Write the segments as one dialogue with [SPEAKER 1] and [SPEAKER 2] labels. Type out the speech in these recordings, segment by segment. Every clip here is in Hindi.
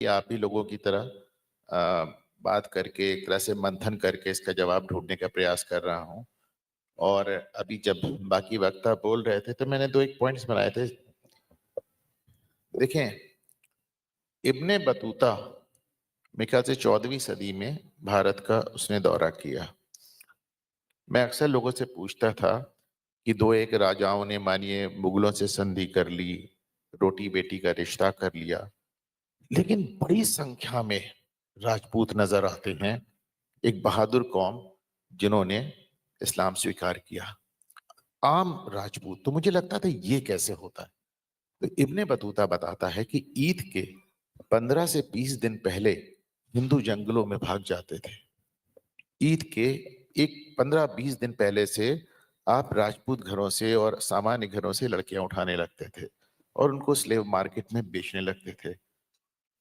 [SPEAKER 1] कि आप भी लोगों की तरह बात करके एक तरह से मंथन करके इसका जवाब ढूंढने का प्रयास कर रहा हूँ। और अभी जब बाकी वक्ता बोल रहे थे तो मैंने दो एक पॉइंट्स बनाए थे। देखें, इब्ने बतूता मेरे ख्याल से 14वीं सदी में भारत का उसने दौरा किया। मैं अक्सर लोगों से पूछता था कि दो एक राजाओं ने मानिए मुगलों से संधि कर ली, रोटी बेटी का रिश्ता कर लिया, लेकिन बड़ी संख्या में राजपूत नजर आते हैं, एक बहादुर कौम जिन्होंने इस्लाम स्वीकार किया। आम राजपूत, तो मुझे लगता था ये कैसे होता है। तो इब्ने बतूता बताता है कि ईद के 15 से 20 दिन पहले हिंदू जंगलों में भाग जाते थे। ईद के एक 15-20 दिन पहले से आप राजपूत घरों से और सामान्य घरों से लड़कियां उठाने लगते थे और उनको स्लेव मार्केट में बेचने लगते थे।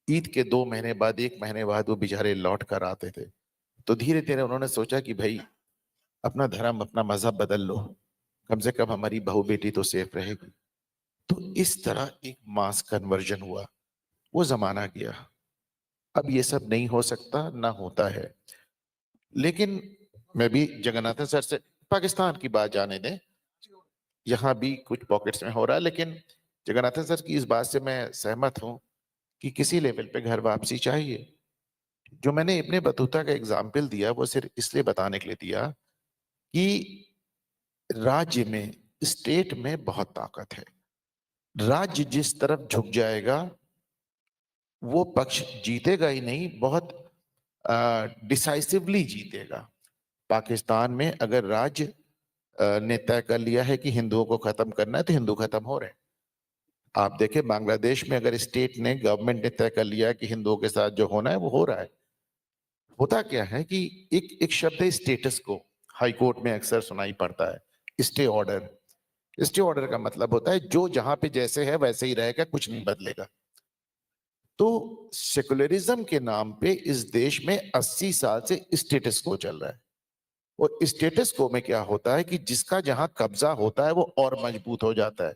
[SPEAKER 1] ईद के 2 महीने बाद, 1 महीने बाद वो बेचारे लौट कर आते थे। तो धीरे धीरे उन्होंने सोचा कि भाई अपना धर्म अपना मजहब बदल लो, कम से कम हमारी बहू बेटी तो सेफ रहेगी। तो इस तरह एक मास कन्वर्जन हुआ। वो जमाना गया, अब ये सब नहीं हो सकता, ना होता है। लेकिन मैं भी जगन्नाथन सर से, पाकिस्तान की बात जाने दें, यहाँ भी कुछ पॉकेट्स में हो रहा है, लेकिन जगन्नाथन सर की इस बात से मैं सहमत हूं कि किसी लेवल पे घर वापसी चाहिए। जो मैंने इब्ने बतूता का एग्जाम्पल दिया वो सिर्फ इसलिए बताने के लिए दिया कि राज्य में, स्टेट में बहुत ताकत है। राज्य जिस तरफ झुक जाएगा वो पक्ष जीतेगा ही नहीं, बहुत डिसाइसिवली जीतेगा। पाकिस्तान में अगर राज्य ने तय कर लिया है कि हिंदुओं को खत्म करना है तो हिंदू खत्म हो रहे हैं। आप देखें बांग्लादेश में अगर स्टेट ने, गवर्नमेंट ने तय कर लिया है कि हिंदुओं के साथ जो होना है वो हो रहा है। होता क्या है कि एक एक शब्द है स्टेटस को, हाई कोर्ट में अक्सर सुनाई पड़ता है, स्टे ऑर्डर। स्टे ऑर्डर का मतलब होता है जो जहां पे जैसे है वैसे ही रहेगा, कुछ नहीं बदलेगा। तो सेकुलरिज्म के नाम पे इस देश में 80 साल से स्टेटस को चल रहा है। और स्टेटस को में क्या होता है कि जिसका जहां कब्जा होता है वो और मजबूत हो जाता है।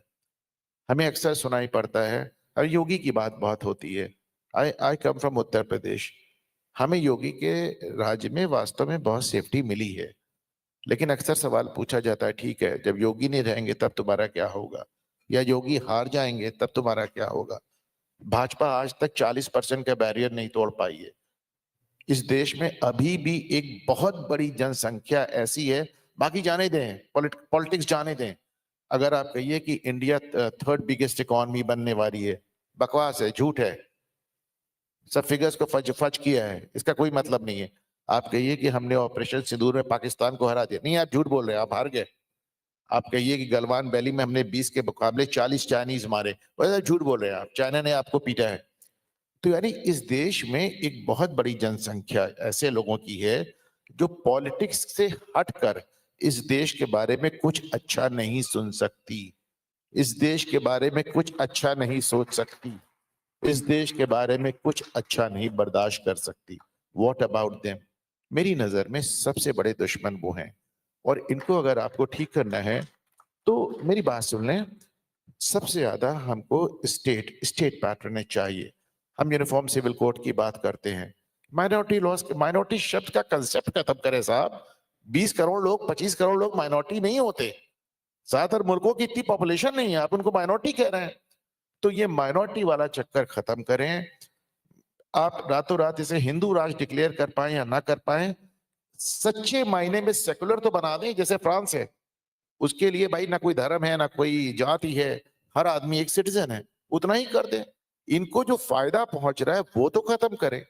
[SPEAKER 1] हमें अक्सर सुनाई पड़ता है, और योगी की बात बहुत होती है। आई आई कम फ्रॉम उत्तर प्रदेश। हमें योगी के राज्य में वास्तव में बहुत सेफ्टी मिली है, लेकिन अक्सर सवाल पूछा जाता है, ठीक है जब योगी नहीं रहेंगे तब तुम्हारा क्या होगा, या योगी हार जाएंगे तब तुम्हारा क्या होगा। भाजपा आज तक 40% का बैरियर नहीं तोड़ पाई है। इस देश में अभी भी एक बहुत बड़ी जनसंख्या ऐसी है, बाकी जाने दें, पॉलिटिक्स जाने दें। अगर आप कहिए कि इंडिया थर्ड बिगेस्ट इकोनॉमी बनने वाली है, बकवास है, झूठ है। सब फिगर्स को फज फज किया है, इसका कोई मतलब नहीं है। आप कहिए कि हमने ऑपरेशन सिंदूर में पाकिस्तान को हरा दिया, नहीं, आप झूठ बोल रहे हैं, आप हार गए। आप कहिए कि गलवान वैली में हमने 20 के मुकाबले 40 चाइनीज मारे, वैसे झूठ बोल रहे हैं आप, चाइना ने आपको पीटा है। तो यानी इस देश में एक बहुत बड़ी जनसंख्या ऐसे लोगों की है जो पॉलिटिक्स से हटकर इस देश के बारे में कुछ अच्छा नहीं सुन सकती, इस देश के बारे में कुछ अच्छा नहीं सोच सकती, इस देश के बारे में कुछ अच्छा नहीं बर्दाश्त कर सकती। What about them? मेरी नजर में सबसे बड़े दुश्मन वो हैं, और इनको अगर आपको ठीक करना है तो मेरी बात सुन लें। सबसे ज्यादा हमको स्टेट स्टेट पैटर्न चाहिए। हम यूनिफॉर्म सिविल कोड की बात करते हैं, माइनॉरिटी लॉस, माइनॉरिटी शब्द का कंसेप्ट खत्म करें साहब। 20 करोड़ लोग, 25 करोड़ लोग माइनॉरिटी नहीं होते। ज्यादातर मुल्कों की इतनी पॉपुलेशन नहीं है, आप उनको माइनॉरिटी कह रहे हैं। तो ये माइनॉरिटी वाला चक्कर खत्म करें। आप रातों रात इसे हिंदू राष्ट्र डिक्लेयर कर पाए या ना कर पाए, सच्चे मायने में सेकुलर तो बना दें जैसे फ्रांस है। उसके लिए भाई ना कोई धर्म है ना कोई जाति है, हर आदमी एक सिटीजन है, उतना ही कर दें। इनको जो फायदा पहुंच रहा है वो तो खत्म करें।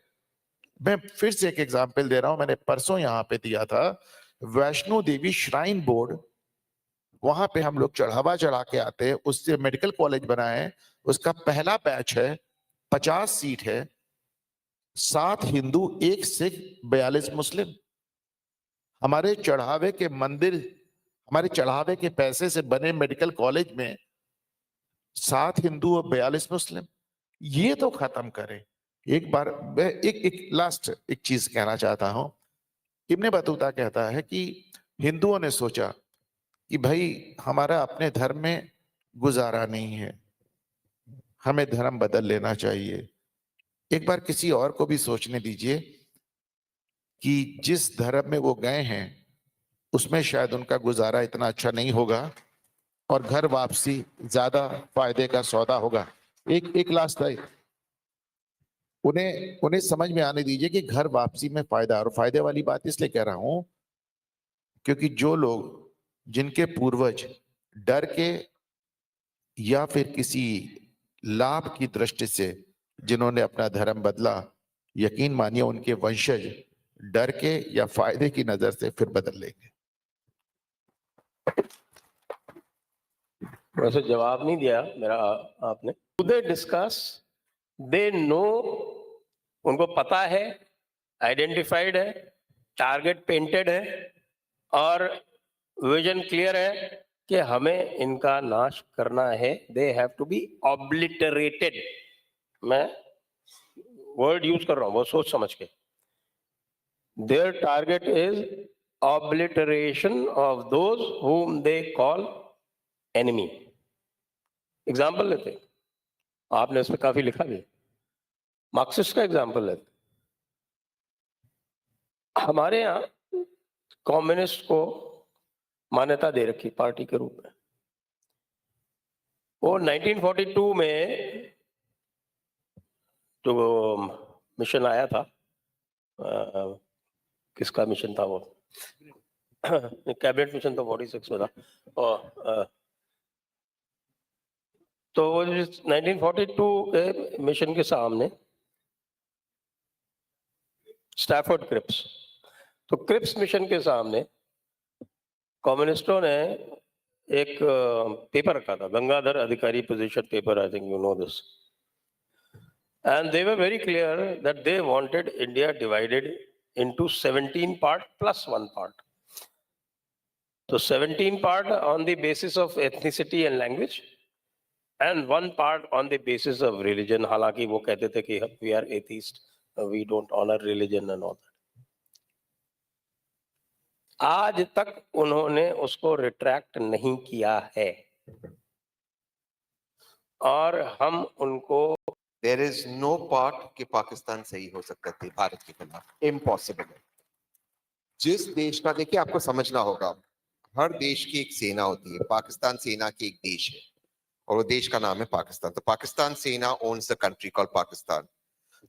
[SPEAKER 1] मैं फिर से एक एग्जांपल दे रहा हूं, मैंने परसों यहां पे दिया था। वैष्णो देवी श्राइन बोर्ड, वहां पे हम लोग चढ़ावा चढ़ा के आते हैं, उससे मेडिकल कॉलेज बना है। उसका पहला बैच है, 50 सीट है, 7 हिंदू, 1 सिख, 42 मुस्लिम। हमारे चढ़ावे के मंदिर, हमारे चढ़ावे के पैसे से बने मेडिकल कॉलेज में 7 हिंदू और 42 मुस्लिम। ये तो खत्म करें। एक बार मैं एक लास्ट एक चीज कहना चाहता हूं। इब्ने बतूता कहता है कि हिंदुओं ने सोचा कि भाई हमारा अपने धर्म में गुजारा नहीं है, हमें धर्म बदल लेना चाहिए। एक बार किसी और को भी सोचने दीजिए कि जिस धर्म में वो गए हैं उसमें शायद उनका गुजारा इतना अच्छा नहीं होगा और घर वापसी ज्यादा फायदे का सौदा होगा। एक लास्ट है, उन्हें उन्हें समझ में आने दीजिए कि घर वापसी में फायदा, और फायदे वाली बात इसलिए कह रहा हूं क्योंकि जो लोग, जिनके पूर्वज डर के या फिर किसी लाभ की दृष्टि से जिन्होंने अपना धर्म बदला, यकीन मानिए उनके वंशज डर के या फायदे की नजर से फिर बदल लेंगे।
[SPEAKER 2] वैसे जवाब नहीं दिया मेरा आपने। दे डिस्कस, दे नो, उनको पता है, आइडेंटिफाइड है, टारगेट पेंटेड है और विजन क्लियर है कि हमें इनका नाश करना है। They have to be obliterated. मैं वर्ड यूज कर रहा हूं, वो सोच समझ के। Their target is obliteration of those whom they call enemy। Example लेते, आपने उसमें काफी लिखा भी, मार्क्सिस्ट का एग्जाम्पल लेते। हमारे यहाँ कम्युनिस्ट को मान्यता दे रखी पार्टी के रूप में। वो 1942 में जो मिशन आया था, किसका मिशन था वो? कैबिनेट मिशन तो 46 में था। और तो 1942 के मिशन के सामने स्टैफोर्ड क्रिप्स, तो क्रिप्स मिशन के सामने कम्युनिस्टों ने एक पेपर रखा था, गंगाधर अधिकारी position paper, I think you know this, and they were very clear that they wanted India divided into 17 part plus 1 part. So 17 part on the basis of ethnicity and language and 1 part on the basis of religion. हालांकि वो कहते थे कि we are atheist, we don't honor religion and all that. आज तक उन्होंने उसको रिट्रैक्ट नहीं किया है और हम उनको
[SPEAKER 3] There is no part कि पाकिस्तान सही हो सकता थी भारत के खिलाफ, इम्पॉसिबल है। जिस देश का, देखिए आपको समझना होगा, हर देश की एक सेना होती है। पाकिस्तान सेना की एक देश है और वो देश का नाम है पाकिस्तान। तो पाकिस्तान सेना owns the country called Pakistan.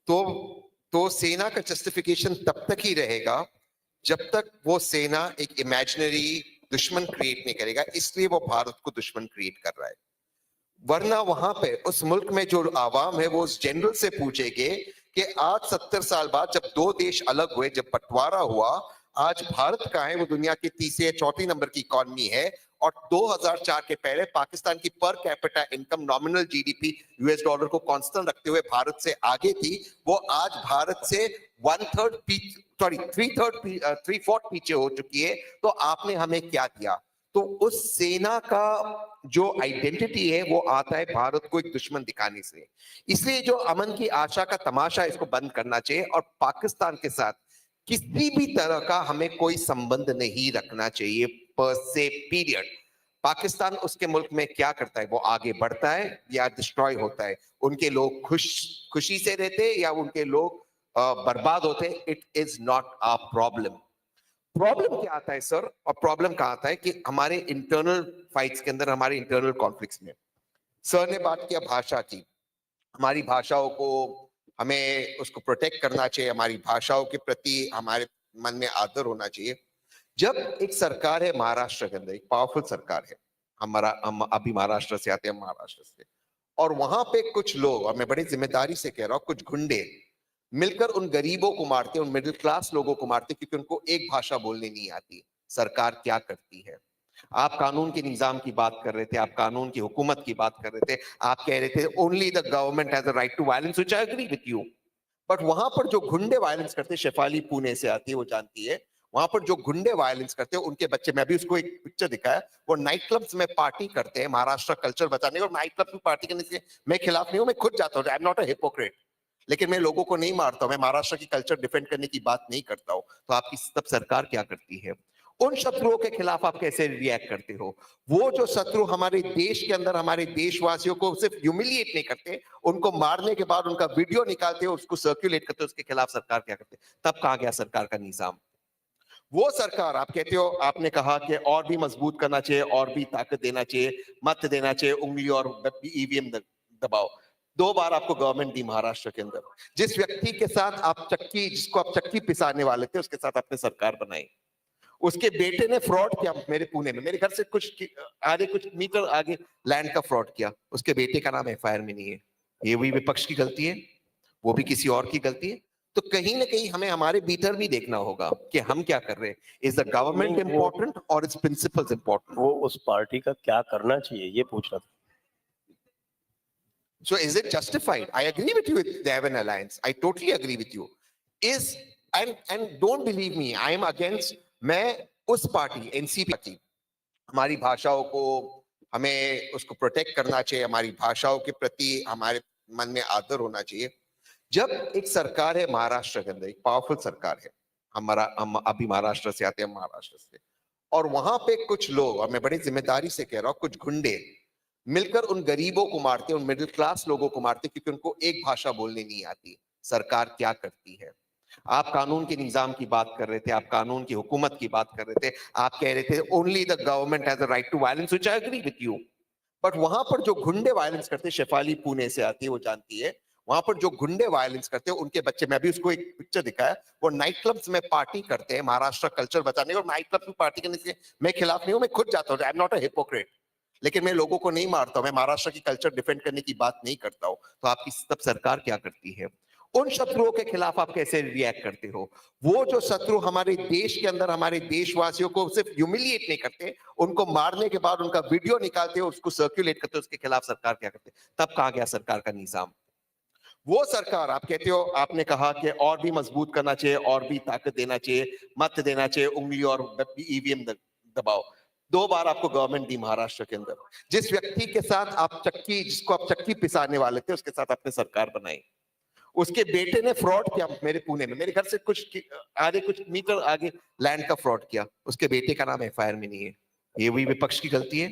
[SPEAKER 3] तो सेना का जस्टिफिकेशन तब तक ही रहेगा जब तक वो सेना एक इमेजिनरी दुश्मन क्रिएट नहीं करेगा, इसलिए वो भारत को दुश्मन क्रिएट कर रहा है। वरना वहां पे उस मुल्क में जो आवाम है वो उस जनरल से पूछेंगे कि आज 70 साल बाद जब दो देश अलग हुए, जब बंटवारा हुआ, आज भारत का है वो दुनिया की तीसरी या चौथी नंबर की इकोनॉमी है और 2004 के पहले पाकिस्तान की per capita income, nominal GDP US dollar को कांस्टेंट रखते हुए भारत से आगे थी। वो आज भारत से 3/4 पीछे हो चुकी है। तो आपने हमें क्या दिया? तो उस सेना का जो आइडेंटिटी है वो आता है भारत को एक दुश्मन दिखाने से। इसलिए जो अमन की आशा का तमाशा, इसको बंद करना चाहिए और पाकिस्तान के साथ किसी भी तरह का हमें कोई संबंध नहीं रखना चाहिए पर से, पीरियड। पाकिस्तान उसके मुल्क में क्या करता है, वो आगे बढ़ता है या डिस्ट्रॉय होता है, उनके लोग खुशी से रहते हैं या उनके लोग बर्बाद होते हैं, it is not a problem. Problem क्या आता है सर, और प्रॉब्लम कहाँ आता है कि हमारे इंटरनल फाइट्स के अंदर, हमारे इंटरनल कॉन्फ्लिक्ट्स में। सर ने बात किया भाषा की, हमारी भाषाओं को हमें उसको प्रोटेक्ट करना चाहिए, हमारी भाषाओं के प्रति हमारे मन में आदर होना चाहिए। जब एक सरकार है महाराष्ट्र के अंदर, एक पावरफुल सरकार है, हम अभी महाराष्ट्र से आते हैं, महाराष्ट्र से, और वहां पे कुछ लोग, और मैं बड़ी जिम्मेदारी से कह रहा हूँ, कुछ गुंडे मिलकर उन गरीबों को मारते, उन मिडिल क्लास लोगों को मारते क्योंकि उनको एक भाषा बोलनी नहीं आती। सरकार क्या करती है? आप कानून के निजाम की बात कर रहे थे, आप कानून की हुकूमत की बात कर रहे थे, आप कह रहे थे only the government has a right to violence, which I agree with you. But वहां पर जो गुंडे वायलेंस करते, शेफाली पुणे से आती है, वो जानती है, वहां पर जो गुंडे वायलेंस करते हैं उनके बच्चे, मैं भी उसको एक पिक्चर दिखाया, वो नाइट क्लब्स में पार्टी करते हैं महाराष्ट्र कल्चर बचाने। और नाइट क्लब में पार्टी करने से मैं खिलाफ नहीं हूं, मैं खुद जाता हूं, I am not a hypocrite, लेकिन मैं लोगों को नहीं मारता हूं, मैं महाराष्ट्र की कल्चर डिफेंड करने की बात नहीं करता हूं। तो आपकी तब सरकार क्या करती है? उन शत्रुओं के खिलाफ आप कैसे रिएक्ट करते हो? वो जो शत्रु हमारे देश के अंदर हमारे देशवासियों को सिर्फ ह्यूमिलिएट नहीं करते, उनको मारने के बाद उनका वीडियो निकालते हो, उसको सर्कुलेट करते हो, उसके खिलाफ सरकार क्या करते? तब कहां गया सरकार का निजाम? वो सरकार आप कहते हो, आपने कहा कि और भी मजबूत करना चाहिए, और भी ताकत देना चाहिए, मत देना चाहिए, उंगली और ईवीएम दबाओ। 2 बार आपको गवर्नमेंट दी महाराष्ट्र के अंदर। जिस व्यक्ति के साथ आप जिसको आप चक्की पिसाने वाले थे, उसके साथ आपने सरकार बनाई। उसके बेटे ने फ्रॉड किया मेरे पुणे में, मेरे घर से कुछ मीटर आगे लैंड का फ्रॉड किया, उसके बेटे का नाम एफआईआर में नहीं है। ये भी विपक्ष की गलती है, वो भी किसी और की गलती है। तो कहीं ना कहीं हमें हमारे भीतर भी देखना होगा कि हम क्या कर रहे हैं। इज द गवर्नमेंट
[SPEAKER 2] नहीं, वो-
[SPEAKER 3] इंपॉर्टेंट और इट्स प्रिंसिपल्स इंपॉर्टेंट?
[SPEAKER 2] वो उस पार्टी का क्या करना चाहिए ये पूछ रहा था।
[SPEAKER 3] So is it justified? I agree with you with they have an alliance. I totally agree with you. And don't believe me, I am against, मैं उस पार्टी एनसीपी की, हमारी भाषाओं को हमें उसको प्रोटेक्ट करना चाहिए, हमारी भाषाओं के प्रति हमारे मन में आदर होना चाहिए। जब एक सरकार है महाराष्ट्र के अंदर, एक पावरफुल सरकार है, हम अभी महाराष्ट्र से आते हैं, महाराष्ट्र से, और वहां पे कुछ लोग, और मैं बड़ी जिम्मेदारी से कह रहा हूं, कुछ गुंडे मिलकर उन गरीबों को मारते, उन मिडिल क्लास लोगों को मारते क्योंकि उनको एक भाषा बोलनी नहीं आती। सरकार क्या करती है? आप कानून के निजाम की बात कर रहे थे, आप कानून की हुकूमत की बात कर रहे थे, आप कह रहे थे only the government has the right to violence, which I agree with you. But वहां पर जो गुंडे वायलेंस करते हैं, शेफाली पुणे से आती है, वो जानती है, वहां पर जो गुंडे वायलेंस करते हैं, उनके बच्चे, मैं भी उसको एक पिक्चर दिखाया, वो नाइट क्लब्स में पार्टी करते हैं महाराष्ट्र कल्चर बचाने, और नाइट क्लब में पार्टी करने से मैं खिलाफ नहीं हूं, मैं खुद जाता हूं, I am not a hypocrite, लेकिन मैं लोगों को नहीं मारता हूं, मैं महाराष्ट्र की कल्चर डिफेंड करने की बात नहीं करता हूं। तो आपकी तब सरकार क्या करती है? उन शत्रुओं के खिलाफ आप कैसे रिएक्ट करते हो? वो जो शत्रु हमारे देश के अंदर हमारे देशवासियों को सिर्फ ह्यूमिलिएट नहीं करते, उनको मारने के बाद उनका वीडियो निकालते हो, उसको सर्कुलेट करते हो, उसके खिलाफ सरकार क्या करते? तब कहां गया सरकार का निजाम? वो सरकार आप कहते हो, आपने कहा कि और भी मजबूत करना चाहिए, और भी ताकत देना चाहिए, मत देना चाहिए, उंगली और ईवीएम दबाओ। 2 बार आपको गवर्नमेंट दी महाराष्ट्र के अंदर। जिस व्यक्ति के साथ जिसको आप चक्की पिसाने वाले थे, उसके साथ आपने सरकार बनाई। उसके बेटे ने फ्रॉड किया मेरे पुणे में, मेरे घर से कुछ मीटर आगे लैंड का फ्रॉड किया, उसके बेटे का नाम एफआईआर में नहीं है। ये भी विपक्ष की गलती है,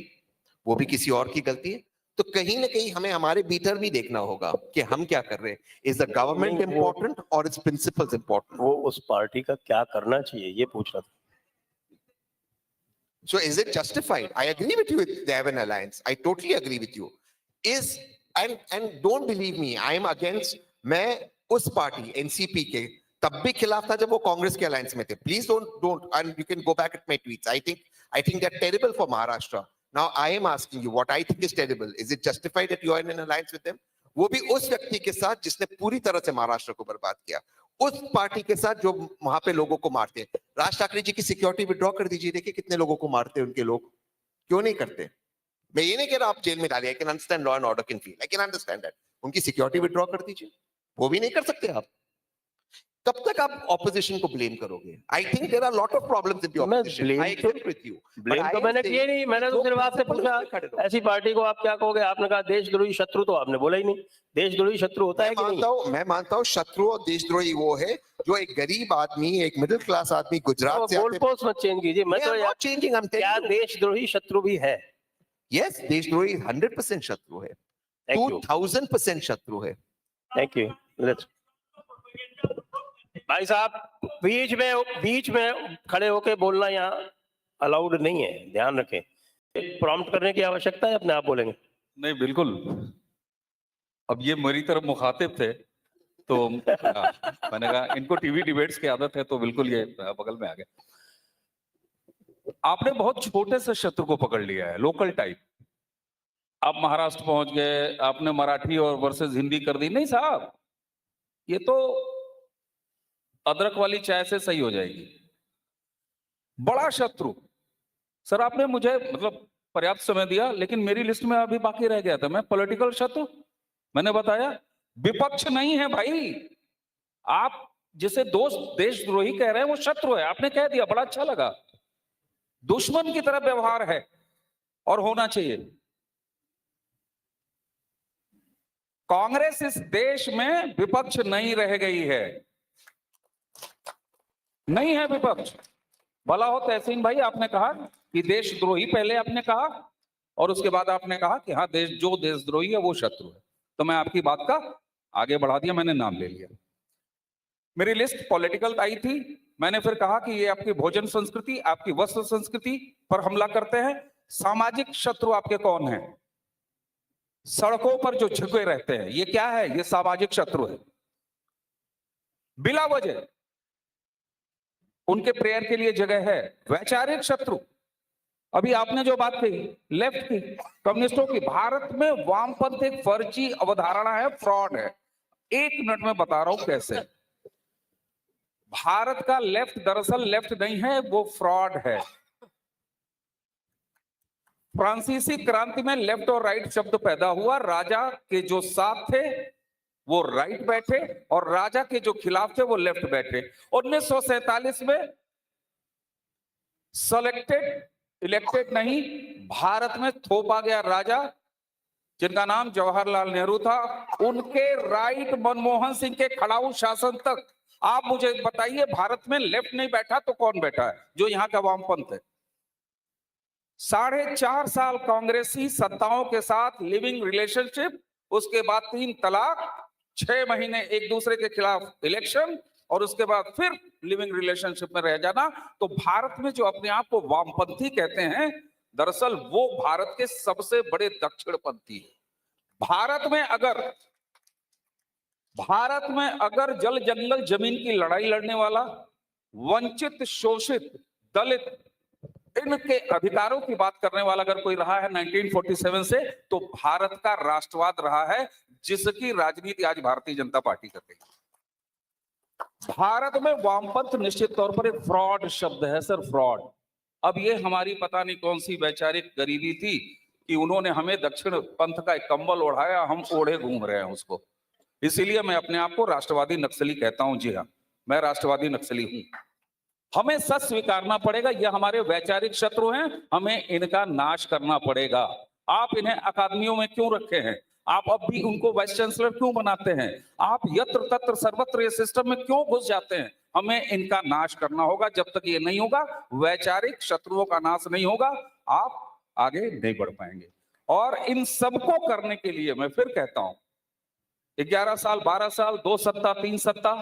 [SPEAKER 3] वो भी किसी और की गलती है। तो कहीं ना कहीं हमें हमारे भीतर भी देखना होगा कि हम क्या कर रहे हैं। इज द गवर्नमेंट
[SPEAKER 2] नहीं, वो-
[SPEAKER 3] इंपॉर्टेंट और इट्स प्रिंसिपल्स इंपॉर्टेंट?
[SPEAKER 2] वो उस पार्टी का क्या करना चाहिए ये पूछ रहा था।
[SPEAKER 3] So is it justified? I agree with you with they have an alliance. I totally agree with you. And don't believe me, I am against, मैं उस पार्टी एनसीपी के तब भी खिलाफ था जब वो कांग्रेस के अलायंस में थे। Please don't and you can go back at my tweets. I think they're terrible for Maharashtra. Now I am asking you what I think is terrible. Is it justified that you are in an alliance with them? वो भी उस व्यक्ति के साथ जिसने पूरी तरह से महाराष्ट्र को बर्बाद किया, उस पार्टी के साथ जो वहां पे लोगों को मारते हैं। राज ठाकरे जी की सिक्योरिटी विड्रॉ कर दीजिए, देखिए कितने लोगों को मारते हैं उनके लोग, क्यों नहीं करते? मैं ये नहीं कह रहा आप जेल में डालिए, I can understand law and order can feel, I can understand that, उनकी सिक्योरिटी विड्रॉ कर दीजिए, वो भी नहीं कर सकते आप। कब तक आप ऑपोजिशन को ब्लेम करोगे? I think there are lot of problems in the
[SPEAKER 2] main
[SPEAKER 3] opposition,
[SPEAKER 2] blame
[SPEAKER 3] I agree with you.
[SPEAKER 2] Blame तो मैंने किए नहीं, मैंने तो सिर्फ आपसे पूछा ऐसी पार्टी को आप क्या कहोगे। आपने कहा देशद्रोही शत्रु, तो आपने बोला ही नहीं। देशद्रोही शत्रु होता है कि नहीं?
[SPEAKER 3] मैं मानता हूँ शत्रु और देशद्रोही वो है जो एक गरीब आदमी, एक मिडिल क्लास आदमी गुजरात से
[SPEAKER 2] गोल पोस्ट मत चेंज कीजिए। मैं तो यार
[SPEAKER 3] चेंजिंग, आई एम
[SPEAKER 2] क्या देशद्रोही शत्रु भी है?
[SPEAKER 3] यस, देशद्रोही 100% शत्रु है,
[SPEAKER 2] Thank you.
[SPEAKER 3] 2000% शत्रु है।
[SPEAKER 2] Thank you. भाई साहब, बीच में खड़े होके बोलना यहाँ अलाउड नहीं है, ध्यान रखें। प्रॉम्प्ट करने की आवश्यकता है, अपने आप बोलेंगे।
[SPEAKER 4] नहीं, बिल्कुल। अब ये मेरी तरफ मुखातिब थे तो मैंने कहा इनको टीवी डिबेट्स की आदत है, तो बिल्कुल ये बगल में आ गए। आपने बहुत छोटे से शत्रु को पकड़ लिया है, लोकल टाइप। आप महाराष्ट्र पहुंच गए, आपने मराठी और वर्सेस हिंदी कर दी। नहीं साहब, ये तो अदरक वाली चाय से सही हो जाएगी। बड़ा शत्रु सर, आपने मुझे मतलब पर्याप्त समय दिया, लेकिन मेरी लिस्ट में अभी बाकी रह गया था। मैं पॉलिटिकल शत्रु, मैंने बताया विपक्ष नहीं है भाई। आप जिसे दोस्त देशद्रोही कह रहे हैं वो शत्रु है, आपने कह दिया, बड़ा अच्छा लगा। दुश्मन की तरह व्यवहार है और होना चाहिए। कांग्रेस इस देश में विपक्ष नहीं रह गई है, नहीं है विपक्ष। भला हो तहसीन भाई, आपने कहा कि देशद्रोही पहले आपने कहा और उसके बाद आपने कहा कि हाँ जो देशद्रोही है वो शत्रु है, तो मैं आपकी बात का आगे बढ़ा दिया, मैंने नाम ले लिया। मेरी लिस्ट पॉलिटिकल आई थी, मैंने फिर कहा कि ये आपकी भोजन संस्कृति, आपकी वस्त्र संस्कृति पर हमला करते हैं। सामाजिक शत्रु आपके कौन है? सड़कों पर जो झुके रहते हैं, ये क्या है? ये सामाजिक शत्रु है। बिला वजह उनके प्रेयर के लिए जगह है। वैचारिक शत्रु, अभी आपने जो बात कही लेफ्ट की, कम्युनिस्टों की, भारत में वामपंथ एक फर्जी अवधारणा है, फ्रॉड है। 1 मिनट में बता रहा हूं कैसे। भारत का लेफ्ट दरअसल लेफ्ट नहीं है, वो फ्रॉड है। फ्रांसीसी क्रांति में लेफ्ट और राइट शब्द पैदा हुआ। राजा के जो साथ थे वो राइट बैठे और राजा के जो खिलाफ थे वो लेफ्ट बैठे। 1947 में सेलेक्टेड इलेक्टेड नहीं, भारत में थोपा गया राजा जिनका नाम जवाहरलाल नेहरू था। उनके राइट मनमोहन सिंह के खड़ाऊ शासन तक आप मुझे बताइए, भारत में लेफ्ट नहीं बैठा तो कौन बैठा है? जो यहाँ का वामपंथ है। 4.5 साल कांग्रेसी सत्ताओं के साथ लिविंग रिलेशनशिप, उसके बाद 3 तलाक, 6 महीने एक दूसरे के खिलाफ इलेक्शन और उसके बाद फिर लिविंग रिलेशनशिप में रह जाना। तो भारत में जो अपने आप को वामपंथी कहते हैं, दरअसल वो भारत के सबसे बड़े दक्षिणपंथी है। भारत में अगर जल जंगल जमीन की लड़ाई लड़ने वाला, वंचित शोषित दलित इनके अधिकारों की बात करने वाला अगर कोई रहा है 1947 से, तो भारत का राष्ट्रवाद रहा है, जिसकी राजनीति आज भारतीय जनता पार्टी कर रही है। भारत में वामपंथ निश्चित तौर पर एक फ्रॉड शब्द है सर, फ्रॉड। अब ये हमारी पता नहीं कौन सी वैचारिक गरीबी थी कि उन्होंने हमें दक्षिण पंथ का एक कंबल ओढ़ाया, हम ओढ़े घूम रहे हैं उसको। इसीलिए मैं अपने आप को राष्ट्रवादी नक्सली कहता हूं। जी हाँ, मैं राष्ट्रवादी नक्सली हूं। हमें सच स्वीकारना पड़ेगा, ये हमारे वैचारिक शत्रु हैं, हमें इनका नाश करना पड़ेगा। आप इन्हें अकादमियों में क्यों रखे हैं? आप अब भी उनको वाइस चांसलर क्यों बनाते हैं? आप यत्र तत्र सर्वत्र ये सिस्टम में क्यों घुस जाते हैं? हमें इनका नाश करना होगा। जब तक ये नहीं होगा, वैचारिक शत्रुओं का नाश नहीं होगा, आप आगे नहीं बढ़ पाएंगे। और इन सबको करने के लिए मैं फिर कहता हूं, 11 साल 12 साल 2 सत्ता 3 सत्ता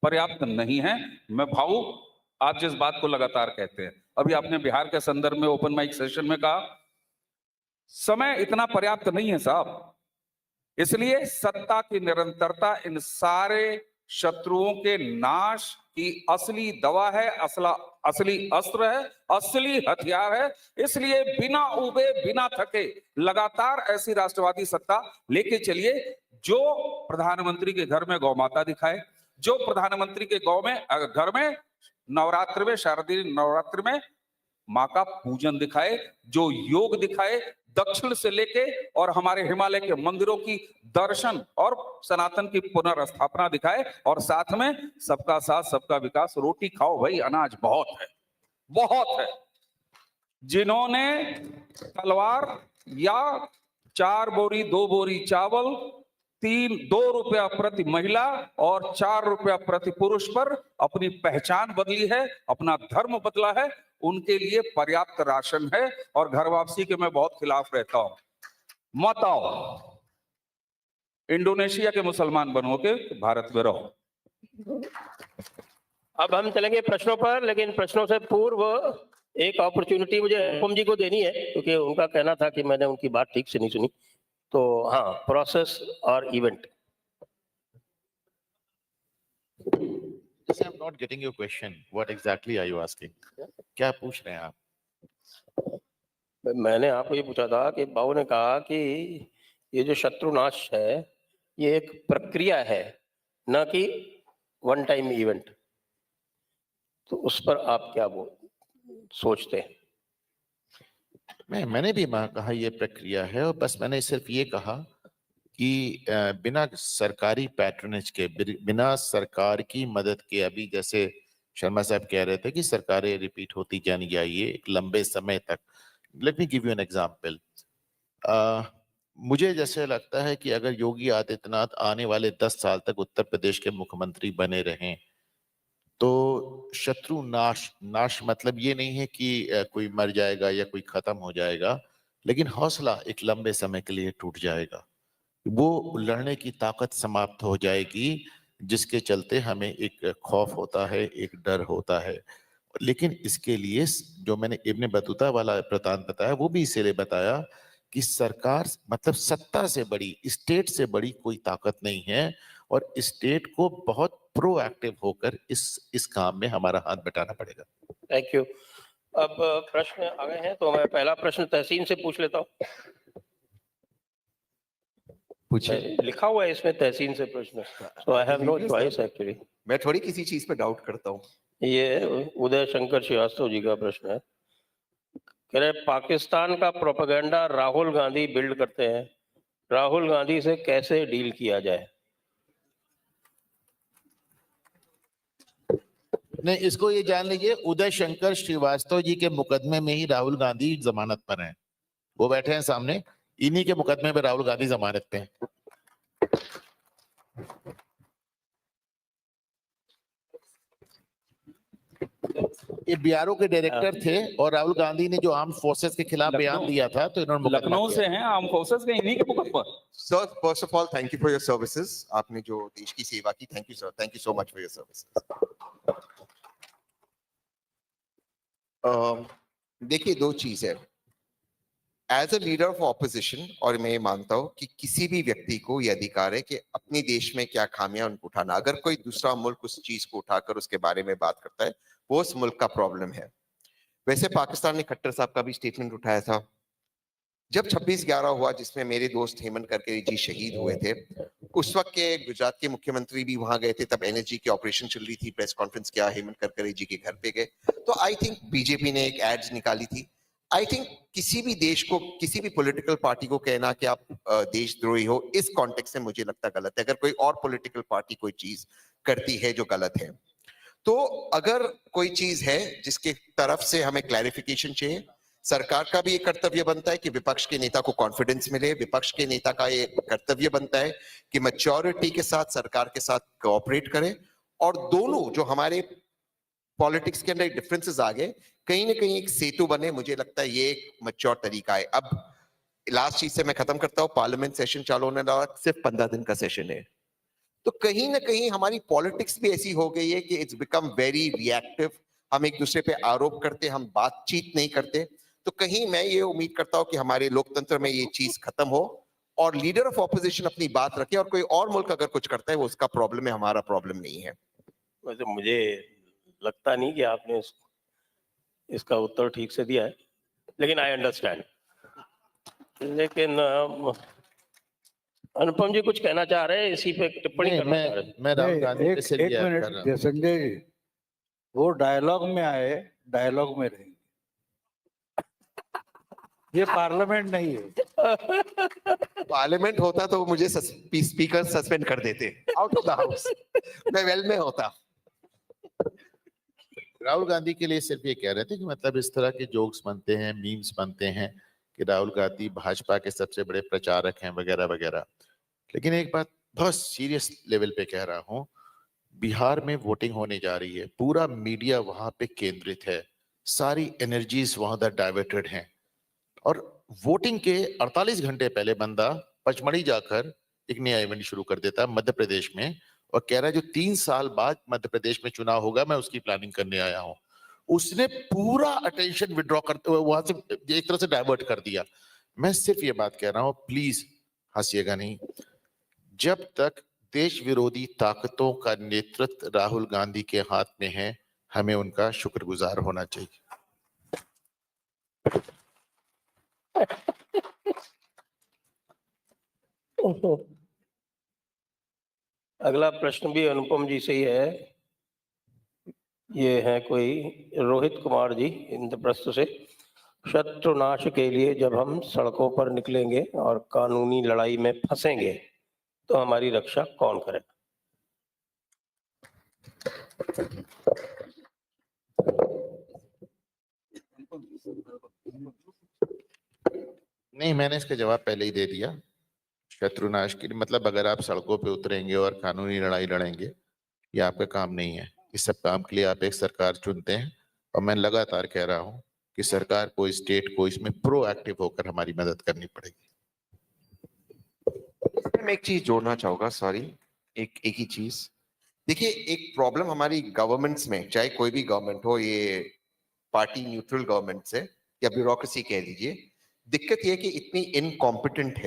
[SPEAKER 4] पर्याप्त नहीं है। मैं भावुक, आप जिस बात को लगातार कहते हैं, अभी आपने बिहार के संदर्भ में ओपन माइक सेशन में कहा, समय इतना पर्याप्त नहीं है साहब। इसलिए सत्ता की निरंतरता इन सारे शत्रुओं के नाश की असली दवा है, असली अस्त्र है, असली हथियार है। इसलिए बिना उबे बिना थके लगातार ऐसी राष्ट्रवादी सत्ता लेके चलिए जो प्रधानमंत्री के घर में गौ माता दिखाए, जो प्रधानमंत्री के घर में नवरात्र में, शारदीय नवरात्र में मां का पूजन दिखाए, जो योग दिखाए दक्षिण से लेके और हमारे हिमालय के मंदिरों की दर्शन और सनातन की पुनर्स्थापना दिखाए, और साथ में सबका साथ सबका विकास। रोटी खाओ भाई, अनाज बहुत है, बहुत है। जिन्होंने तलवार या 4 बोरी 2 बोरी चावल, 2 रुपया प्रति महिला और 4 रुपया प्रति पुरुष पर अपनी पहचान बदली है, अपना धर्म बदला है, उनके लिए पर्याप्त राशन है। और घर वापसी के मैं बहुत खिलाफ रहता हूं। मत आओ, इंडोनेशिया के मुसलमान बनो के भारत में रहो।
[SPEAKER 2] अब हम चलेंगे प्रश्नों पर, लेकिन प्रश्नों से पूर्व एक अपॉर्चुनिटी मुझे अनुपम जी को देनी है, क्योंकि उनका कहना था कि मैंने उनकी बात ठीक से नहीं सुनी। तो हाँ, प्रोसेस और event.
[SPEAKER 1] I'm not getting your question. What exactly are you asking? क्या पूछ रहे हैं आप?
[SPEAKER 2] मैंने आपको ये पूछा था कि बाबू ने कहा कि ये जो शत्रुनाश है ये एक प्रक्रिया है, न कि वन टाइम इवेंट। तो उस पर आप क्या सोचते हैं?
[SPEAKER 1] मैंने भी कहा ये प्रक्रिया है, और बस मैंने सिर्फ ये कहा कि बिना सरकारी पैट्रनेज के, बिना सरकार की मदद के, अभी जैसे शर्मा साहब कह रहे थे कि सरकारें रिपीट होती जानी चाहिए एक लंबे समय तक। Let me give you an example. मुझे जैसे लगता है कि अगर योगी आदित्यनाथ आने वाले 10 साल तक उत्तर प्रदेश के मुख्यमंत्री बने रहें, तो शत्रु नाश, नाश मतलब ये नहीं है कि कोई मर जाएगा या कोई खत्म हो जाएगा, लेकिन हौसला एक लंबे समय के लिए टूट जाएगा। वो लड़ने की ताकत समाप्त हो जाएगी, जिसके चलते हमें एक खौफ होता है, एक डर होता है। लेकिन इसके लिए जो मैंने इब्न बतूता वाला वृतांत बताया, वो भी इसीलिए बताया कि सरकार मतलब सत्ता से बड़ी, स्टेट से बड़ी कोई ताकत नहीं है, और स्टेट को बहुत प्रोएक्टिव होकर इस काम में हमारा हाथ बटाना पड़ेगा।
[SPEAKER 2] Thank you. अब प्रश्न आ गए हैं, तो मैं पहला प्रश्न तहसीन से पूछ लेता हूँ।
[SPEAKER 3] पूछिए।
[SPEAKER 2] लिखा हुआ है इसमें तहसीन से प्रश्न, so I have no choice actually.
[SPEAKER 3] मैं थोड़ी किसी चीज पे डाउट करता हूँ।
[SPEAKER 2] ये उदय शंकर श्रीवास्तव जी का प्रश्न है। कह रहे पाकिस्तान का प्रोपेगेंडा राहुल गांधी बिल्ड करते हैं, राहुल गांधी से कैसे डील किया जाए?
[SPEAKER 1] नहीं, इसको ये जान लीजिए, उदय शंकर श्रीवास्तव जी के मुकदमे में ही राहुल गांधी जमानत पर हैं। वो बैठे हैं सामने, इन्हीं के मुकदमे में राहुल गांधी जमानत पे हैं। ये बीआरओ के डायरेक्टर थे, और राहुल गांधी ने जो आर्म फोर्सेस के खिलाफ बयान दिया था, तो इन्होंने मुकदमा
[SPEAKER 4] लखनऊ
[SPEAKER 1] किया।
[SPEAKER 4] से हैं, आर्म फोर्सेस के, इन्हीं के मुकदमे पर।
[SPEAKER 3] Sir, first of all thank you for your services. आपने जो देश की सेवा की, thank you sir, thank you so much for your services. देखिए, दो चीज है। As a leader of opposition, और मैं ये मानता हूं कि किसी भी व्यक्ति को यह अधिकार है कि अपने देश में क्या खामियां उनको उठाना। अगर कोई दूसरा मुल्क उस चीज को उठाकर उसके बारे में बात करता है, वो उस मुल्क का प्रॉब्लम है। वैसे पाकिस्तान ने खट्टर साहब का भी स्टेटमेंट उठाया था जब 26/11 हुआ, जिसमें मेरे दोस्त हेमंत करकरे जी शहीद हुए थे। उस वक्त के गुजरात के मुख्यमंत्री भी वहां गए थे, तब एनएसजी की ऑपरेशन चल रही थी। प्रेस कॉन्फ्रेंस किया, हेमंत करकरे जी के घर पे गए। तो आई थिंक बीजेपी ने एक एड्स निकाली थी। आई थिंक किसी भी देश को, किसी भी पॉलिटिकल पार्टी को कहना कि आप देशद्रोही हो, इस कॉन्टेक्स्ट से मुझे लगता गलत है। अगर कोई और पॉलिटिकल पार्टी कोई चीज करती है जो गलत है, तो अगर कोई चीज है जिसके तरफ से हमें क्लैरिफिकेशन चाहिए, सरकार का भी ये कर्तव्य बनता है कि विपक्ष के नेता को कॉन्फिडेंस मिले। विपक्ष के नेता का ये कर्तव्य बनता है कि मैच्योरिटी के साथ सरकार के साथ कोऑपरेट करें, और दोनों जो हमारे पॉलिटिक्स के अंदर डिफरेंसेस आ गए, कहीं ना कहीं एक सेतु बने। मुझे लगता है ये एक मैच्योर तरीका है। अब लास्ट चीज से मैं खत्म करता हूं। पार्लियामेंट सेशन चालू होने वाला, सिर्फ 15 दिन का सेशन है, तो कहीं ना कहीं हमारी पॉलिटिक्स भी ऐसी हो गई है कि इट्स बिकम वेरी रिएक्टिव। हम एक दूसरे पे आरोप करते, हम बातचीत नहीं करते। तो कहीं मैं ये उम्मीद करता हूं कि हमारे लोकतंत्र में ये चीज खत्म हो, और लीडर ऑफ ऑपोजिशन अपनी बात रखे, और कोई और मुल्क अगर कुछ करता है वो उसका प्रॉब्लम है, हमारा प्रॉब्लम नहीं है।
[SPEAKER 2] वैसे मुझे लगता नहीं कि आपने इसका उत्तर ठीक से दिया है, लेकिन आई अंडरस्टैंड। लेकिन अनुपम जी कुछ कहना चाह रहे हैं, इसी पे टिप्पणी
[SPEAKER 1] नहीं,
[SPEAKER 2] करना चाह रहे हैं।
[SPEAKER 1] मैं राहुल
[SPEAKER 5] नहीं,
[SPEAKER 1] गांधी पे से
[SPEAKER 5] एक मिनट संजय जी, वो डायलॉग में आए, डायलॉग में रहेंगे। ये पार्लियामेंट नहीं है।
[SPEAKER 3] पार्लियामेंट होता तो मुझे स्पीकर सस्पेंड कर देते, आउट ऑफ द हाउस। मैं वेल में होता।
[SPEAKER 1] राहुल गांधी के लिए सिर्फ ये कह रहे थे कि मतलब इस तरह के जोक्स बनते हैं, मीम्स बनते हैं कि राहुल गांधी भाजपा के सबसे बड़े प्रचारक हैं वगैरह वगैरह। लेकिन एक बात बहुत सीरियस लेवल पे कह रहा हूँ, बिहार में वोटिंग होने जा रही है, पूरा मीडिया वहां पे केंद्रित है, सारी एनर्जीज वहां तक डाइवर्टेड हैं, और वोटिंग के 48 घंटे पहले बंदा पचमढ़ी जाकर एक नया इवेंट शुरू कर देता है मध्य प्रदेश में, और कह रहा है जो 3 साल बाद मध्य प्रदेश में चुनाव होगा, मैं उसकी प्लानिंग करने आया हूं। उसने पूरा अटेंशन विड्रॉ करते हुए वहां से एक तरह से डाइवर्ट कर दिया। मैं सिर्फ ये बात कह रहा हूं, प्लीज हंसिएगा नहीं, जब तक देश विरोधी ताकतों का नेतृत्व राहुल गांधी के हाथ में है, हमें उनका शुक्रगुजार होना चाहिए।
[SPEAKER 2] अगला प्रश्न भी अनुपम जी से ही है। ये है कोई रोहित कुमार जी इंद्रप्रस्थ से। शत्रुनाश के लिए जब हम सड़कों पर निकलेंगे और कानूनी लड़ाई में फंसेंगे, तो हमारी रक्षा कौन करेगा?
[SPEAKER 1] नहीं, मैंने इसका जवाब पहले ही दे दिया। शत्रुनाश के लिए मतलब अगर आप सड़कों पे उतरेंगे और कानूनी लड़ाई लड़ेंगे, ये आपका काम नहीं है। इस सब काम के लिए आप एक सरकार चुनते हैं और मैं लगातार कह रहा हूं कि सरकार को, स्टेट को इसमें प्रोएक्टिव होकर हमारी मदद करनी पड़ेगी।
[SPEAKER 3] मैं एक चीज जोड़ना चाहूंगा, सॉरी, एक ही चीज। देखिए, एक प्रॉब्लम हमारी गवर्नमेंट्स में, चाहे कोई भी गवर्नमेंट हो, ये पार्टी न्यूट्रल गवर्नमेंट्स है या ब्यूरोक्रेसी कह लीजिए, दिक्कत ये है कि इतनी इनकॉम्पिटेंट